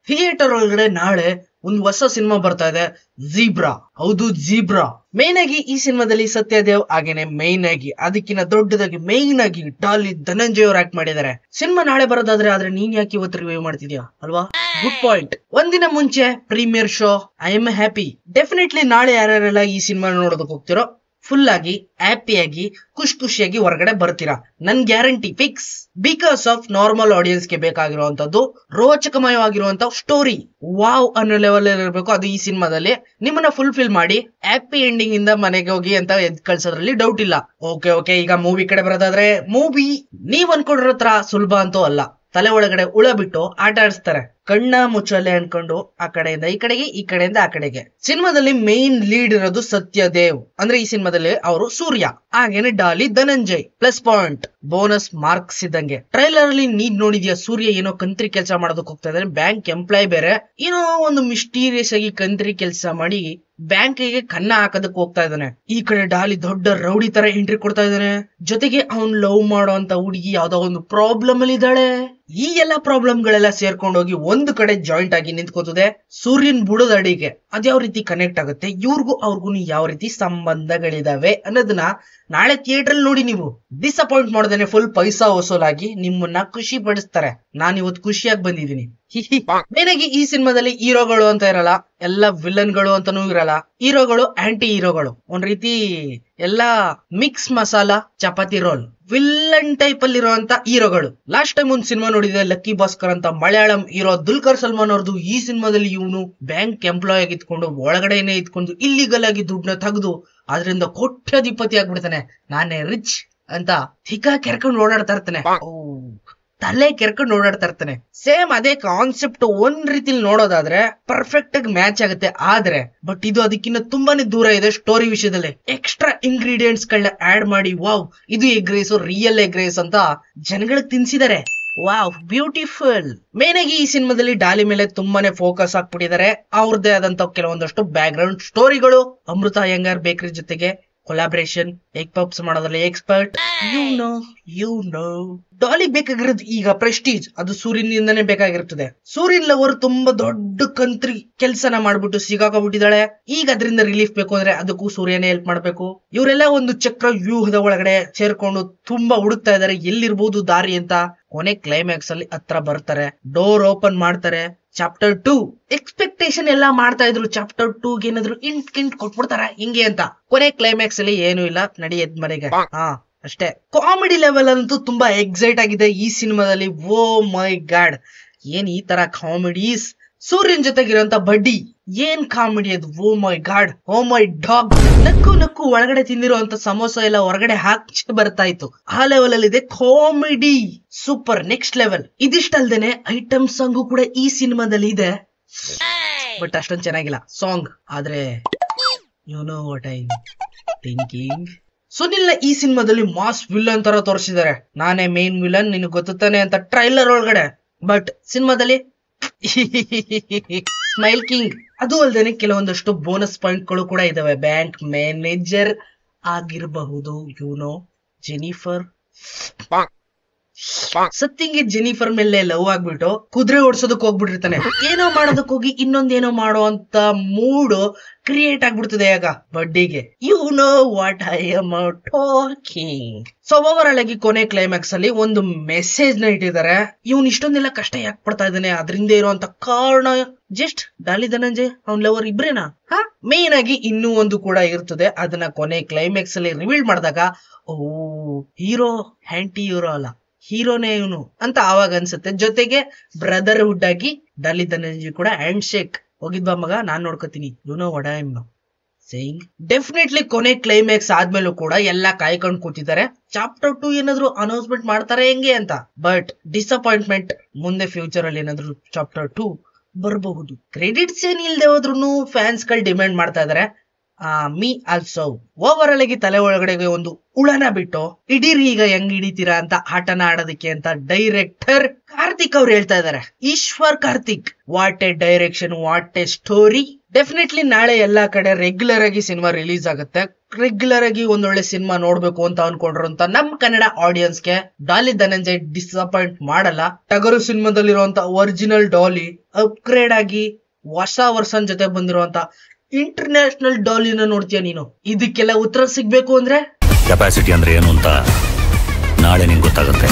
Theatre ಒಳಗಡೆ ನಾಳೆ ಒಂದು ಹೊಸ ಸಿನಿಮಾ ಬರ್ತಾ ಇದೆ, ಝೀಬ್ರಾ. ಹೌದು, ಝೀಬ್ರಾ. ಮೇನ್ ಆಗಿ ಈ ಸಿನಿಮಾದಲ್ಲಿ ಸತ್ಯದೇವ್ ಹಾಗೇನೆ ಮೇನ್ ಆಗಿ ಅದಕ್ಕಿಂತ ದೊಡ್ಡದಾಗಿ ಮೇನ್ ಆಗಿ ಡಾಲಿ ಧನಂಜಯ್ ಅವ್ರು ಆಕ್ಟ್ ಮಾಡಿದ್ದಾರೆ. ಸಿನಿಮಾ ನಾಳೆ ಬರೋದಾದ್ರೆ ಆದ್ರೆ ನೀನ್ ಯಾಕೆ ಇವತ್ತು ರಿವ್ಯೂ ಮಾಡ್ತಿದ್ಯಾ ಅಲ್ವಾ? Good point. ಒಂದಿನ ಮುಂಚೆ premiere show. I am happy. Definitely ನಾಳೆ ಯಾರ್ಯಾರೆಲ್ಲ ಈ ಸಿನಿಮಾ ನೋಡೋದಕ್ಕೆ ಹೋಗ್ತಿರೋ ಫುಲ್ ಆಗಿ ಹ್ಯಾಪಿಯಾಗಿ ಖುಷಿಯಾಗಿ ಹೊರಗಡೆ ಬರ್ತೀರಾ, ನನ್ guarantee fix. Because of normal audience ಗೆ ಬೇಕಾಗಿರುವಂತದ್ದು ರೋಚಕಮಯವಾಗಿರುವಂತ ಸ್ಟೋರಿ ವಾವ್ ಅನ್ನೋ ಲೆವೆಲ್ ಇರಬೇಕು. ಅದು ಈ ಸಿನಿಮಾದಲ್ಲಿ ನಿಮ್ಮನ್ನ ಫುಲ್ಫಿಲ್ ಮಾಡಿ ಹ್ಯಾಪಿ ಎಂಡಿಂಗ್ ಇಂದ ಮನೆಗೆ ಹೋಗಿ ಅಂತ ಎದ್ ಕಳ್ಸೋದ್ರಲ್ಲಿ ಡೌಟ್ ಇಲ್ಲ. ಓಕೆ, ಈಗ ಮೂವಿ ಕಡೆ ಬರೋದಾದ್ರೆ ಮೂವಿ ನೀವ್ ಅನ್ಕೊಂಡಿರೋ ತರ ಸುಲಭ ಅಂತೂ ಅಲ್ಲ. ತಲೆ ಒಳಗಡೆ ಹುಳ ಬಿಟ್ಟು ಆಟ ಆಡಿಸ್ತಾರೆ, ಕಣ್ಣ ಮುಚ್ಚಲೆ ಅನ್ಕೊಂಡು ಆ ಕಡೆಯಿಂದ ಈ ಕಡೆಗೆ, ಈ ಕಡೆಯಿಂದ ಆ ಕಡೆಗೆ. ಸಿನಿಮಾದಲ್ಲಿ ಮೇನ್ ಲೀಡ್ ಇರೋದು ಸತ್ಯದೇವ್, ಅಂದ್ರೆ ಈ ಸಿನಿಮಾದಲ್ಲಿ ಅವರು ಸೂರ್ಯ. ಹಾಗೇನೆ Daali Dhananjay. Plus point, bonus marks ಇದ್ದಂಗೆ. ಟ್ರೈಲರ್ ಅಲ್ಲಿ ನೀನ್ ನೋಡಿದ್ಯಾ, ಸೂರ್ಯ ಏನೋ ಕಂತ್ರಿ ಕೆಲಸ ಮಾಡೋದಕ್ಕೆ ಹೋಗ್ತಾ ಇದ್ದಾನೆ. ಬ್ಯಾಂಕ್ ಎಂಪ್ಲಾಯ್ ಬೇರೆ, ಏನೋ ಒಂದು ಮಿಸ್ಟೀರಿಯಸ್ ಆಗಿ ಕಂತ್ರಿ ಕೆಲಸ ಮಾಡಿ ಬ್ಯಾಂಕಿಗೆ ಕನ್ನ ಹಾಕೋದಕ್ಕೆ ಹೋಗ್ತಾ ಇದ್ದಾನೆ. ಈ ಕಡೆ ಡಾಲಿ ದೊಡ್ಡ ರೌಡಿ ತರ ಎಂಟ್ರಿ ಕೊಡ್ತಾ ಇದ್ದಾನೆ. ಜೊತೆಗೆ ಅವ್ನ್ ಲವ್ ಮಾಡೋ ಅಂತ ಹುಡುಗಿ ಯಾವ್ದೋ ಒಂದು ಪ್ರಾಬ್ಲಮ್ ಅಲ್ಲಿ ಇದ್ದಾಳೆ. ಈ ಎಲ್ಲಾ ಪ್ರಾಬ್ಲಮ್ ಗಳೆಲ್ಲ ಸೇರ್ಕೊಂಡೋಗಿ ಒಂದು ಕಡೆ ಜಾಯಿಂಟ್ ಆಗಿ ನಿಂತ್ಕೋತದೆ. ಸೂರ್ಯನ್ ಬುಡದ ಅಡಿಗೆ ಅದ್ಯಾವ ರೀತಿ ಕನೆಕ್ಟ್ ಆಗುತ್ತೆ, ಅವ್ರಿಗೂ ಯಾವ ರೀತಿ ಸಂಬಂಧಗಳಿದಾವೆ ಅನ್ನೋದನ್ನ ನಾಳೆ ಥಿಯೇಟರ್ ಅಲ್ಲಿ ನೋಡಿ. ನೀವು ಡಿಸಪಾಯಿಂಟ್ ಮಾಡೋದೇನೆ ಫುಲ್ ಪೈಸಾ ವಸೂಲಾಗಿ ನಿಮ್ಮನ್ನ ಖುಷಿ ಪಡಿಸ್ತಾರೆ. ನಾನ್ ಇವತ್ತು ಖುಷಿಯಾಗಿ ಬಂದಿದ್ದೀನಿ. ಮೇನಾಗಿ ಈ ಸಿನಿಮಾದಲ್ಲಿ ಹೀರೋಗಳು ಅಂತ ಇರಲ್ಲ, ಎಲ್ಲ ವಿಲನ್ ಗಳು ಅಂತಾನೂ ಇರಲ್ಲ. ಹೀರೋಗಳು ಆಂಟಿ ಹೀರೋಗಳು, ಒಂದ್ ರೀತಿ ಎಲ್ಲಾ mix masala chapati roll villain type ಅಲ್ಲಿ ಇರುವಂತ ಹೀರೋಗಳು. ಲಾಸ್ಟ್ ಟೈಮ್ ಒಂದ್ ಸಿನಿಮಾ ನೋಡಿದೆ, ಲಕ್ಕಿ ಭಾಸ್ಕರ್ ಅಂತ, ಮಲಯಾಳಂ ಹೀರೋ ದುಲ್ಕರ್ ಸಲ್ಮಾನ್ ಅವ್ರದ್ದು. ಈ ಸಿನಿಮಾದಲ್ಲಿ ಇವನು ಬ್ಯಾಂಕ್ ಎಂಪ್ಲಾಯ್ ಆಗಿ ಇದ್ಕೊಂಡು ಒಳಗಡೆನೆ ಇದ್ಕೊಂಡು ಇಲ್ಲಿಗಲ್ ಆಗಿ ದುಡ್ಡನ್ನ ತೆಗೆದು ಅದರಿಂದ ಕೋಟ್ಯಾಧಿಪತಿ ಆಗ್ಬಿಡ್ತಾನೆ. ನಾನೇ ರಿಚ್ ಅಂತ ಹಿಕ್ಕ ಕೆರ್ಕೊಂಡು ಓಡಾಡ್ತಾ ಇರ್ತಾನೆ, ತಲೆ ಕೆರ್ಕೊಂಡು ಓಡಾಡ್ತಾ ಇರ್ತಾನೆ. ಸೇಮ್ ಅದೇ ಕಾನ್ಸೆಪ್ಟ್ ಒಂದ್ ರೀತಿಲಿ ನೋಡೋದಾದ್ರೆ ಪರ್ಫೆಕ್ಟ್ ಆಗಿ ಮ್ಯಾಚ್ ಆಗುತ್ತೆ. ಆದ್ರೆ ಬಟ್ ಇದು ಅದಕ್ಕಿಂತ ತುಂಬಾನೇ ದೂರ ಇದೆ. ಸ್ಟೋರಿ ವಿಷಯದಲ್ಲಿ ಎಕ್ಸ್ಟ್ರಾ ಇಂಗ್ರೀಡಿಯೆಂಟ್ಸ್ ಗಳನ್ನ ಆಡ್ ಮಾಡಿ ವಾವ್ ಇದು egg rice, real egg rice ಅಂತ ಜನಗಳಿಗೆ ತಿನ್ಸಿದ್ದಾರೆ. Wow, beautiful. ಮೇನ್ ಆಗಿ ಈ ಸಿನಿಮಾದಲ್ಲಿ ಡಾಲಿ ಮೇಲೆ ತುಂಬಾನೇ ಫೋಕಸ್ ಹಾಕ್ಬಿಟ್ಟಿದ್ದಾರೆ. ಅವ್ರದ್ದೇ ಆದಂತ ಕೆಲವೊಂದಷ್ಟು ಬ್ಯಾಕ್ ಗ್ರೌಂಡ್ ಸ್ಟೋರಿಗಳು. ಅಮೃತ ಅಯ್ಯಂಗಾರ್ ಬೇಕರಿ ಜೊತೆಗೆ ಕೊಲಾಬ್ರೇಷನ್, ಎಗ್ ಪಪ್ಸ್ ಮಾಡೋದ್ರಲ್ಲಿ ಎಕ್ಸ್ಪರ್ಟ್. ಯು ನೋ ಡಾಲಿಗ್ ಬೇಕಾಗಿರೋದು ಈಗ ಪ್ರೆಸ್ಟೀಜ್, ಅದು ಸೂರ್ಯನಿಂದನೇ ಬೇಕಾಗಿರ್ತದೆ. ಸೂರ್ಯನ್ ಲವರ್ ತುಂಬಾ ದೊಡ್ಡ ಕಂತ್ರಿ ಕೆಲ್ಸನ ಮಾಡ್ಬಿಟ್ಟು ಸಿಗಾಕೋಬಿಟ್ಟಿದ್ದಾಳೆ. ಈಗ ಅದರಿಂದ ರಿಲೀಫ್ ಬೇಕು ಅಂದ್ರೆ ಅದಕ್ಕೂ ಸೂರ್ಯನೇ ಹೆಲ್ಪ್ ಮಾಡ್ಬೇಕು. ಇವರೆಲ್ಲ ಒಂದು ಚಕ್ರ ವ್ಯೂಹದ ಒಳಗಡೆ ಸೇರ್ಕೊಂಡು ತುಂಬಾ ಹುಡುಕ್ತಾ ಇದಾರೆ ಎಲ್ಲಿರ್ಬೋದು ದಾರಿ ಅಂತ. ಕೊನೆ ಕ್ಲೈಮ್ಯಾಕ್ಸ್ ಅಲ್ಲಿ ಹತ್ರ ಬರ್ತಾರೆ, ಡೋರ್ ಓಪನ್ ಮಾಡ್ತಾರೆ. ಚಾಪ್ಟರ್ 2 ಎಕ್ಸ್ಪೆಕ್ಟೇಷನ್ ಎಲ್ಲಾ ಮಾಡ್ತಾ ಇದ್ರು, ಚಾಪ್ಟರ್ 2 ಏನಾದ್ರು ಇಂಟ್ ಕೊಟ್ಬಿಡ್ತಾರ ಹಿಂಗೆ ಅಂತ. ಕೊನೆ ಕ್ಲೈಮ್ಯಾಕ್ಸ್ ಅಲ್ಲಿ ಏನು ಇಲ್ಲ, ನಡಿ ಎದ್ ಮನೆಗೆ. ಅಷ್ಟೇ. ಕಾಮಿಡಿ ಲೆವೆಲ್ ಅಂತೂ ತುಂಬಾ ಎಕ್ಸೈಟ್ ಆಗಿದೆ ಈ ಸಿನಿಮಾದಲ್ಲಿ. ಓ ಮೈ ಗಾಡ್, ಏನ್ ಈ ತರ ಕಾಮಿಡೀಸ್. ಸೂರ್ಯನ್ ಜೊತೆಗಿರುವಂತ ಬಡ್ಡಿ ಏನ್ ಕಾಮಿಡಿ ಅದು. ಓ ಮೈ ಗಾಡ್, ಓ ಮೈ ಡಾಗ್. ನಕ್ಕು ಒಳಗಡೆ ತಿಂದಿರುವಂತ ಸಮೋಸ ಎಲ್ಲ ಹೊರಗಡೆ ಹಾಕಿ ಬರ್ತಾ ಇತ್ತು. ಆ ಲೆವೆಲ್ ಅಲ್ಲಿ ಇದೆ ಕಾಮಿಡಿ. Super, next level. ಇದಿಷ್ಟಲ್ದೇನೆ ಐಟಮ್ ಸಾಂಗು ಕೂಡ ಈ ಸಿನಿಮಾದಲ್ಲಿ ಇದೆ, ಬಟ್ ಅಷ್ಟೊಂದು ಚೆನ್ನಾಗಿಲ್ಲ ಸಾಂಗ್. ಆದ್ರೆ you know what I thinking. Sunil ಈ ಸಿನಿಮಾದಲ್ಲಿ ಮಾಸ್ ವಿಲನ್ ತರ ತೋರಿಸಿದ್ದಾರೆ. ನಾನೇ ಮೇನ್ ವಿಲನ್, ನಿನಗೆ ಗೊತ್ತಾನೆ ಅಂತ ಟ್ರೈಲರ್ ಒಳಗಡೆ. ಬಟ್ ಸಿನಿಮಾದಲ್ಲಿ ಸ್ಮೈಲ್ ಕಿಂಗ್. ಅದು ಅಲ್ದೇನೆ ಕೆಲವೊಂದಷ್ಟು ಬೋನಸ್ ಪಾಯಿಂಟ್ ಗಳು ಕೂಡ ಇದಾವೆ. ಬ್ಯಾಂಕ್ ಮ್ಯಾನೇಜರ್ ಆಗಿರಬಹುದು, ಯುನೋ ಜೆನಿಫರ್. ಸತ್ತಿಂಗೆ ಜೆನಿಫರ್ ಮೇಲೆ ಲವ್ ಆಗ್ಬಿಟ್ಟು ಕುದುರೆ ಓಡಿಸೋದಕ್ ಹೋಗ್ಬಿಟ್ಟಿರ್ತಾನೆ. ಏನೋ ಮಾಡೋದಕ್ ಹೋಗಿ ಇನ್ನೊಂದೇನೋ ಮಾಡೋ ಅಂತ ಮೂಡ್ ಕ್ರಿಯೇಟ್ ಆಗ್ಬಿಡ್ತದೆ ಆಗ ಬಡ್ಡಿಗೆ. You know what I am talking. So over all ಆಗಿ ಕೊನೆ ಕ್ಲೈಮ್ಯಾಕ್ಸ್ ಅಲ್ಲಿ ಒಂದು ಮೆಸೇಜ್ ನ ಇಟ್ಟಿದ್ದಾರೆ. ಇವನ್ ಇಷ್ಟೊಂದೆಲ್ಲ ಕಷ್ಟ ಯಾಕೆ ಪಡ್ತಾ ಇದ್ದಾನೆ, ಅದರಿಂದ ಇರುವಂತ ಕಾರಣ ಜಸ್ಟ್ ಡಾಲಿ ಧನಂಜಯ್ ಅವ್ನ್ ಲವರ್ ಇಬ್ರೇನಾ? ಮೇನ್ ಆಗಿ ಇನ್ನೂ ಒಂದು ಕೂಡ ಇರ್ತದೆ. ಅದನ್ನ ಕೊನೆ ಕ್ಲೈಮ್ಯಾಕ್ಸ್ ಅಲ್ಲಿ ರಿವೀಲ್ ಮಾಡಿದಾಗ ಓ ಹೀರೋ ಆಂಟಿ ಹೀರೋ ಅಲ್ಲ, ಹೀರೋನೇ ಇವನು ಅಂತ ಆವಾಗ ಅನ್ಸುತ್ತೆ. ಜೊತೆಗೆ ಬ್ರದರ್ಹುಡ್ ಆಗಿ ಡಾಲಿ ಧನಂಜಯ್ ಕೂಡ ಹ್ಯಾಂಡ್ ಶೇಕ್, ಹೋಗಿದ್ಬಾ ಮಗ ನಾನ್ ನೋಡ್ಕೋತೀನಿ, you know what I am saying. Definitely ಕೊನೆ ಕ್ಲೈಮ್ಯಾಕ್ಸ್ ಆದ್ಮೇಲೂ ಕೂಡ ಎಲ್ಲಾ ಕಾಯ್ಕೊಂಡ್ ಕೂತಿದ್ದಾರೆ ಚಾಪ್ಟರ್ 2 ಏನಾದ್ರು ಅನೌನ್ಸ್ಮೆಂಟ್ ಮಾಡ್ತಾರೆ ಹೆಂಗೆ ಅಂತ. ಬಟ್ ಡಿಸಪಾಯಿಂಟ್ಮೆಂಟ್, ಮುಂದೆ ಫ್ಯೂಚರ್ ಅಲ್ಲಿ ಏನಾದ್ರು ಚಾಪ್ಟರ್ 2 ಬರಬಹುದು. ಕ್ರೆಡಿಟ್ಸ್ ಏನ್ ಇಲ್ದೆ ಹೋದ್ರು ಫ್ಯಾನ್ಸ್ ಗಳು ಡಿಮ್ಯಾಂಡ್ ಮಾಡ್ತಾ ಇದಾರೆ. Me also. ಓವರ್ ಆಗಿ ತಲೆ ಒಳಗಡೆಗೆ ಒಂದು ಉಳನ ಬಿಟ್ಟು ಇಡೀರಿ ಈಗ ಹೆಂಗ್ ಹಿಡಿತೀರಾ ಅಂತ ಆಟನ ಆಡೋದಕ್ಕೆ ಅಂತ ಡೈರೆಕ್ಟರ್ ಕಾರ್ತಿಕ್ ಅವ್ರು ಹೇಳ್ತಾ ಇದಾರೆ. Eshwar Karthik, what a direction, what a story. Definitely ನಾಳೆ ಎಲ್ಲಾ ಕಡೆ ರೆಗ್ಯುಲರ್ ಆಗಿ ಸಿನಿಮಾ ರಿಲೀಸ್ ಆಗುತ್ತೆ. ರೆಗ್ಯುಲರ್ ಆಗಿ ಒಂದೊಳ್ಳೆ ಸಿನಿಮಾ ನೋಡ್ಬೇಕು ಅಂತ ಅನ್ಕೊಂಡ್ರಂತ ನಮ್ ಕನ್ನಡ ಆಡಿಯನ್ಸ್ಗೆ ಡಾಲಿ ಧನಂಜಯ್ ಡಿಸಪಾಯಿಂಟ್ ಮಾಡಲ್ಲ. ಟಗರು ಸಿನಿಮಾದಲ್ಲಿರುವಂತ ಒರಿಜಿನಲ್ ಡಾಲಿ ಅಪ್ಗ್ರೇಡ್ ಆಗಿ ಹೊಸ ವರ್ಷನ್ ಜೊತೆ ಬಂದಿರುವಂತ ಇಂಟರ್ನ್ಯಾಷನಲ್ ಡಾಲಿನ ನೋಡ್ತೀಯ ನೀನು. ಇದಕ್ಕೆಲ್ಲ ಉತ್ತರ ಸಿಗ್ಬೇಕು ಅಂದ್ರೆ ಕೆಪಾಸಿಟಿ ಅಂದ್ರೆ ಏನು ಅಂತ ನಾಳೆ ನಿಂಗೆ ಗೊತ್ತಾಗುತ್ತೆ.